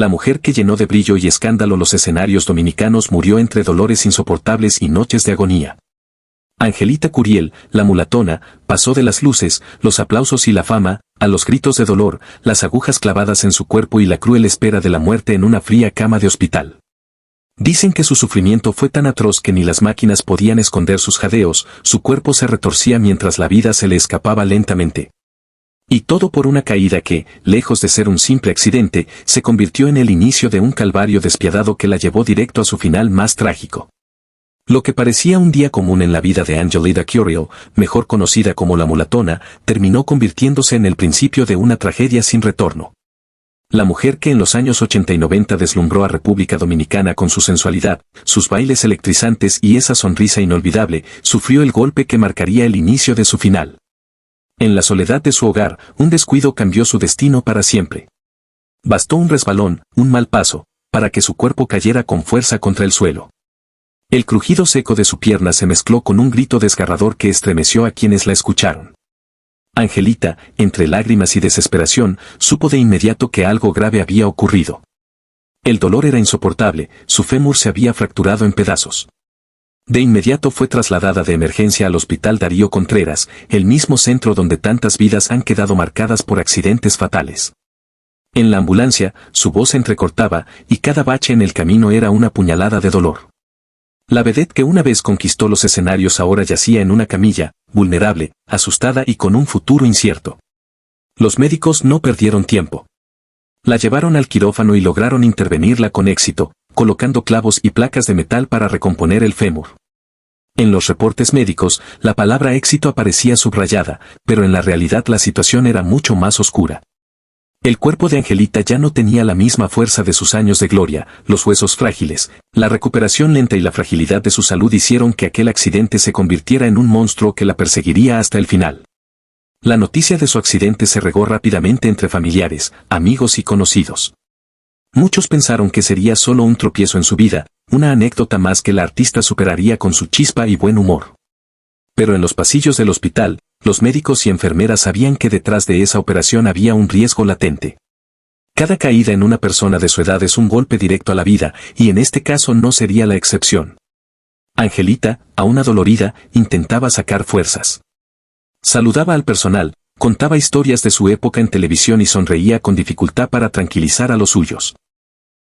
La mujer que llenó de brillo y escándalo los escenarios dominicanos murió entre dolores insoportables y noches de agonía. Angelita Curiel, la mulatona, pasó de las luces, los aplausos y la fama, a los gritos de dolor, las agujas clavadas en su cuerpo y la cruel espera de la muerte en una fría cama de hospital. Dicen que su sufrimiento fue tan atroz que ni las máquinas podían esconder sus jadeos, su cuerpo se retorcía mientras la vida se le escapaba lentamente. Y todo por una caída que, lejos de ser un simple accidente, se convirtió en el inicio de un calvario despiadado que la llevó directo a su final más trágico. Lo que parecía un día común en la vida de Angelita Curiel, mejor conocida como la mulatona, terminó convirtiéndose en el principio de una tragedia sin retorno. La mujer que en los años 80 y 90 deslumbró a República Dominicana con su sensualidad, sus bailes electrizantes y esa sonrisa inolvidable, sufrió el golpe que marcaría el inicio de su final. En la soledad de su hogar, un descuido cambió su destino para siempre. Bastó un resbalón, un mal paso, para que su cuerpo cayera con fuerza contra el suelo. El crujido seco de su pierna se mezcló con un grito desgarrador que estremeció a quienes la escucharon. Angelita, entre lágrimas y desesperación, supo de inmediato que algo grave había ocurrido. El dolor era insoportable, su fémur se había fracturado en pedazos. De inmediato fue trasladada de emergencia al Hospital Darío Contreras, el mismo centro donde tantas vidas han quedado marcadas por accidentes fatales. En la ambulancia, su voz se entrecortaba, y cada bache en el camino era una puñalada de dolor. La vedette que una vez conquistó los escenarios ahora yacía en una camilla, vulnerable, asustada y con un futuro incierto. Los médicos no perdieron tiempo. La llevaron al quirófano y lograron intervenirla con éxito, colocando clavos y placas de metal para recomponer el fémur. En los reportes médicos, la palabra éxito aparecía subrayada, pero en la realidad la situación era mucho más oscura. El cuerpo de Angelita ya no tenía la misma fuerza de sus años de gloria, los huesos frágiles, la recuperación lenta y la fragilidad de su salud hicieron que aquel accidente se convirtiera en un monstruo que la perseguiría hasta el final. La noticia de su accidente se regó rápidamente entre familiares, amigos y conocidos. Muchos pensaron que sería solo un tropiezo en su vida, una anécdota más que la artista superaría con su chispa y buen humor. Pero en los pasillos del hospital, los médicos y enfermeras sabían que detrás de esa operación había un riesgo latente. Cada caída en una persona de su edad es un golpe directo a la vida, y en este caso no sería la excepción. Angelita, aún adolorida, intentaba sacar fuerzas. Saludaba al personal, contaba historias de su época en televisión y sonreía con dificultad para tranquilizar a los suyos.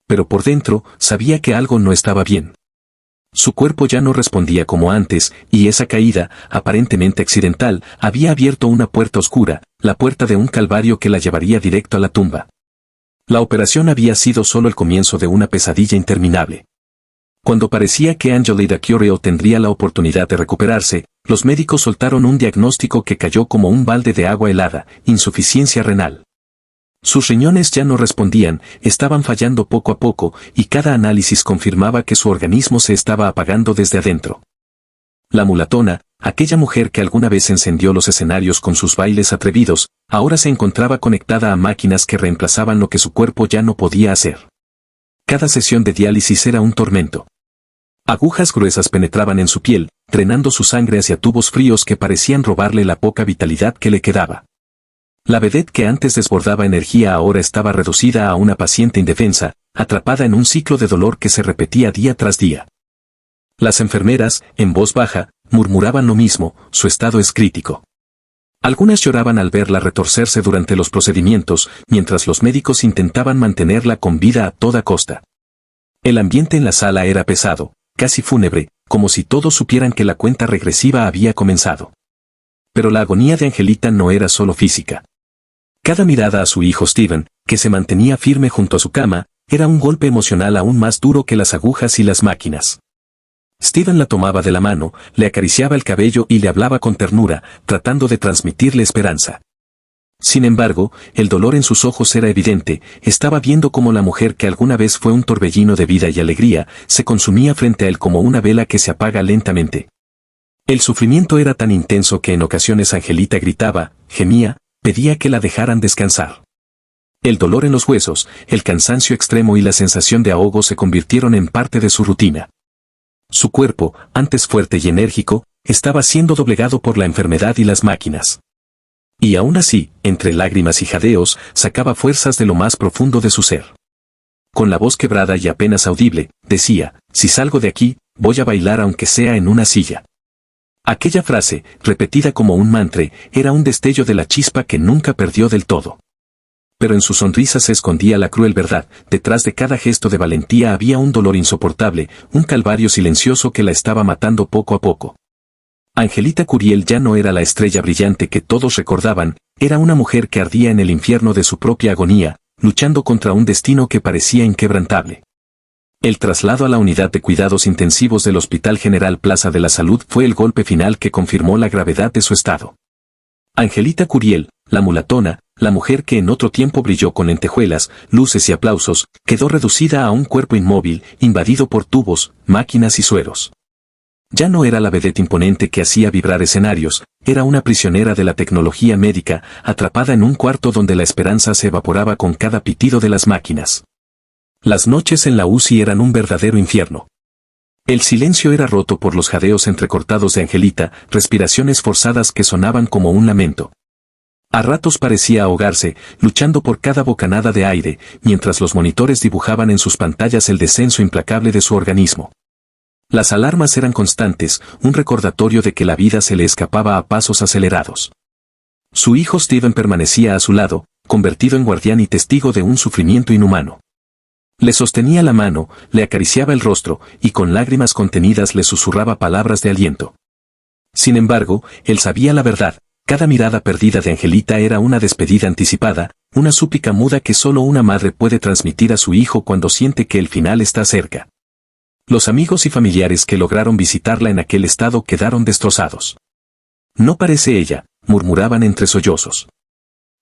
Pero por dentro, sabía que algo no estaba bien. Su cuerpo ya no respondía como antes, y esa caída, aparentemente accidental, había abierto una puerta oscura, la puerta de un calvario que la llevaría directo a la tumba. La operación había sido solo el comienzo de una pesadilla interminable. Cuando parecía que Angelita Curiel tendría la oportunidad de recuperarse, los médicos soltaron un diagnóstico que cayó como un balde de agua helada: insuficiencia renal. Sus riñones ya no respondían, estaban fallando poco a poco, y cada análisis confirmaba que su organismo se estaba apagando desde adentro. La mulatona, aquella mujer que alguna vez encendió los escenarios con sus bailes atrevidos, ahora se encontraba conectada a máquinas que reemplazaban lo que su cuerpo ya no podía hacer. Cada sesión de diálisis era un tormento. Agujas gruesas penetraban en su piel, drenando su sangre hacia tubos fríos que parecían robarle la poca vitalidad que le quedaba. La vedette que antes desbordaba energía ahora estaba reducida a una paciente indefensa, atrapada en un ciclo de dolor que se repetía día tras día. Las enfermeras, en voz baja, murmuraban lo mismo: su estado es crítico. Algunas lloraban al verla retorcerse durante los procedimientos, mientras los médicos intentaban mantenerla con vida a toda costa. El ambiente en la sala era pesado, casi fúnebre, como si todos supieran que la cuenta regresiva había comenzado. Pero la agonía de Angelita no era solo física. Cada mirada a su hijo Steven, que se mantenía firme junto a su cama, era un golpe emocional aún más duro que las agujas y las máquinas. Steven la tomaba de la mano, le acariciaba el cabello y le hablaba con ternura, tratando de transmitirle esperanza. Sin embargo, el dolor en sus ojos era evidente, estaba viendo cómo la mujer que alguna vez fue un torbellino de vida y alegría, se consumía frente a él como una vela que se apaga lentamente. El sufrimiento era tan intenso que en ocasiones Angelita gritaba, gemía, pedía que la dejaran descansar. El dolor en los huesos, el cansancio extremo y la sensación de ahogo se convirtieron en parte de su rutina. Su cuerpo, antes fuerte y enérgico, estaba siendo doblegado por la enfermedad y las máquinas. Y aún así, entre lágrimas y jadeos, sacaba fuerzas de lo más profundo de su ser. con la voz quebrada y apenas audible, decía, si salgo de aquí, voy a bailar aunque sea en una silla. Aquella frase, repetida como un mantra, era un destello de la chispa que nunca perdió del todo. Pero en su sonrisa se escondía la cruel verdad, detrás de cada gesto de valentía había un dolor insoportable, un calvario silencioso que la estaba matando poco a poco. Angelita Curiel ya no era la estrella brillante que todos recordaban, era una mujer que ardía en el infierno de su propia agonía, luchando contra un destino que parecía inquebrantable. El traslado a la unidad de cuidados intensivos del Hospital General Plaza de la Salud fue el golpe final que confirmó la gravedad de su estado. Angelita Curiel, la mulatona, la mujer que en otro tiempo brilló con lentejuelas, luces y aplausos, quedó reducida a un cuerpo inmóvil, invadido por tubos, máquinas y sueros. Ya no era la vedette imponente que hacía vibrar escenarios, era una prisionera de la tecnología médica, atrapada en un cuarto donde la esperanza se evaporaba con cada pitido de las máquinas. Las noches en la UCI eran un verdadero infierno. El silencio era roto por los jadeos entrecortados de Angelita, respiraciones forzadas que sonaban como un lamento. A ratos parecía ahogarse, luchando por cada bocanada de aire, mientras los monitores dibujaban en sus pantallas el descenso implacable de su organismo. Las alarmas eran constantes, un recordatorio de que la vida se le escapaba a pasos acelerados. Su hijo Steven permanecía a su lado, convertido en guardián y testigo de un sufrimiento inhumano. Le sostenía la mano, le acariciaba el rostro, y con lágrimas contenidas le susurraba palabras de aliento. Sin embargo, él sabía la verdad, cada mirada perdida de Angelita era una despedida anticipada, una súplica muda que solo una madre puede transmitir a su hijo cuando siente que el final está cerca. Los amigos y familiares que lograron visitarla en aquel estado quedaron destrozados. No parece ella, murmuraban entre sollozos.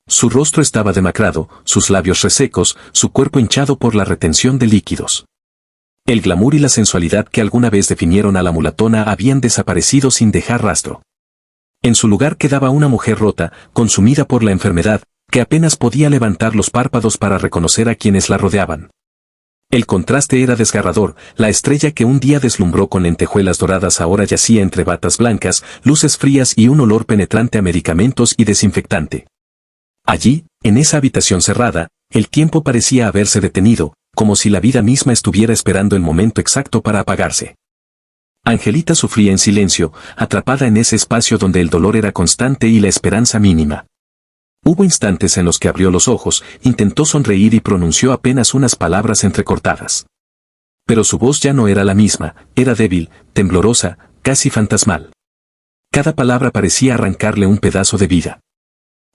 Su rostro estaba demacrado, sus labios resecos, su cuerpo hinchado por la retención de líquidos. El glamour y la sensualidad que alguna vez definieron a la mulatona habían desaparecido sin dejar rastro. En su lugar quedaba una mujer rota, consumida por la enfermedad, que apenas podía levantar los párpados para reconocer a quienes la rodeaban. El contraste era desgarrador, la estrella que un día deslumbró con lentejuelas doradas ahora yacía entre batas blancas, luces frías y un olor penetrante a medicamentos y desinfectante. Allí, en esa habitación cerrada, el tiempo parecía haberse detenido, como si la vida misma estuviera esperando el momento exacto para apagarse. Angelita sufría en silencio, atrapada en ese espacio donde el dolor era constante y la esperanza mínima. Hubo instantes en los que abrió los ojos, intentó sonreír y pronunció apenas unas palabras entrecortadas. Pero su voz ya no era la misma, era débil, temblorosa, casi fantasmal. Cada palabra parecía arrancarle un pedazo de vida.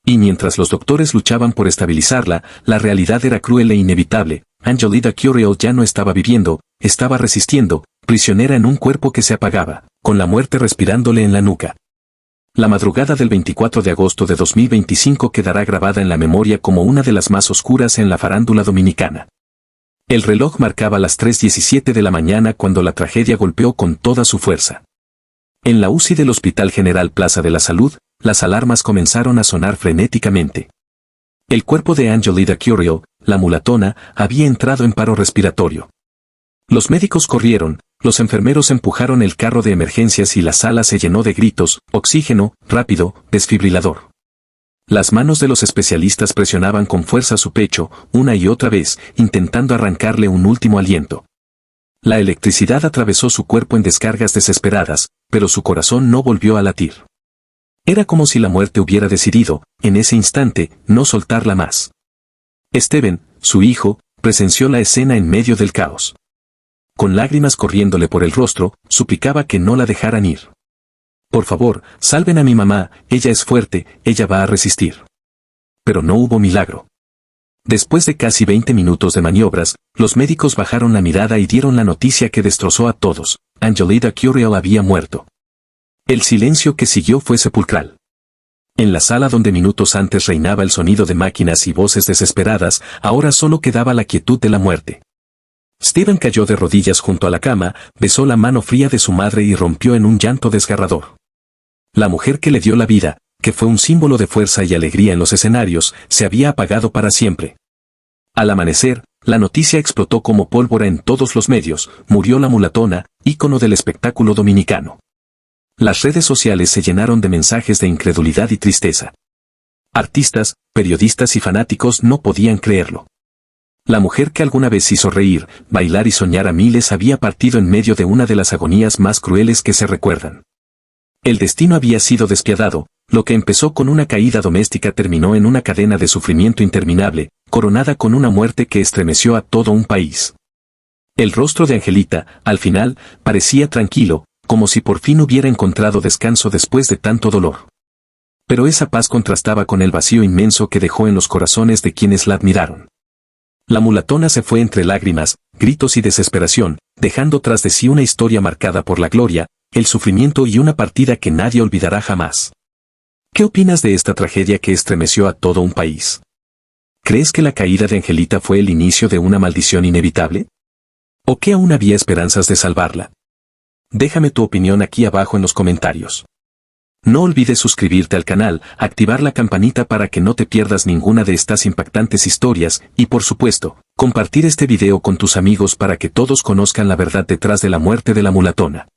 Y mientras los doctores luchaban por estabilizarla, la realidad era cruel e inevitable. Angelita Curiel ya no estaba viviendo, estaba resistiendo, prisionera en un cuerpo que se apagaba, con la muerte respirándole en la nuca. La madrugada del 24 de agosto de 2025 quedará grabada en la memoria como una de las más oscuras en la farándula dominicana. El reloj marcaba las 3:17 de la mañana cuando la tragedia golpeó con toda su fuerza. En la UCI del Hospital General Plaza de la Salud, las alarmas comenzaron a sonar frenéticamente. El cuerpo de Angelita Curiel, la mulatona, había entrado en paro respiratorio. Los médicos corrieron, los enfermeros empujaron el carro de emergencias y la sala se llenó de gritos, oxígeno, rápido, desfibrilador. Las manos de los especialistas presionaban con fuerza su pecho, una y otra vez, intentando arrancarle un último aliento. La electricidad atravesó su cuerpo en descargas desesperadas, pero su corazón no volvió a latir. Era como si la muerte hubiera decidido, en ese instante, no soltarla más. Steven, su hijo, presenció la escena en medio del caos. Con lágrimas corriéndole por el rostro, suplicaba que no la dejaran ir. Por favor, salven a mi mamá, ella es fuerte, ella va a resistir. Pero no hubo milagro. Después de casi 20 minutos de maniobras, los médicos bajaron la mirada y dieron la noticia que destrozó a todos: Angelita Curiel había muerto. El silencio que siguió fue sepulcral. En la sala donde minutos antes reinaba el sonido de máquinas y voces desesperadas, ahora solo quedaba la quietud de la muerte. Steven cayó de rodillas junto a la cama, besó la mano fría de su madre y rompió en un llanto desgarrador. La mujer que le dio la vida, que fue un símbolo de fuerza y alegría en los escenarios, se había apagado para siempre. Al amanecer, la noticia explotó como pólvora en todos los medios: murió la mulatona, ícono del espectáculo dominicano. Las redes sociales se llenaron de mensajes de incredulidad y tristeza. Artistas, periodistas y fanáticos no podían creerlo. La mujer que alguna vez hizo reír, bailar y soñar a miles había partido en medio de una de las agonías más crueles que se recuerdan. El destino había sido despiadado, lo que empezó con una caída doméstica terminó en una cadena de sufrimiento interminable, coronada con una muerte que estremeció a todo un país. El rostro de Angelita, al final, parecía tranquilo, como si por fin hubiera encontrado descanso después de tanto dolor. Pero esa paz contrastaba con el vacío inmenso que dejó en los corazones de quienes la admiraron. La mulatona se fue entre lágrimas, gritos y desesperación, dejando tras de sí una historia marcada por la gloria, el sufrimiento y una partida que nadie olvidará jamás. ¿Qué opinas de esta tragedia que estremeció a todo un país? ¿Crees que la caída de Angelita fue el inicio de una maldición inevitable? ¿O que aún había esperanzas de salvarla? Déjame tu opinión aquí abajo en los comentarios. No olvides suscribirte al canal, activar la campanita para que no te pierdas ninguna de estas impactantes historias y por supuesto, compartir este video con tus amigos para que todos conozcan la verdad detrás de la muerte de la mulatona.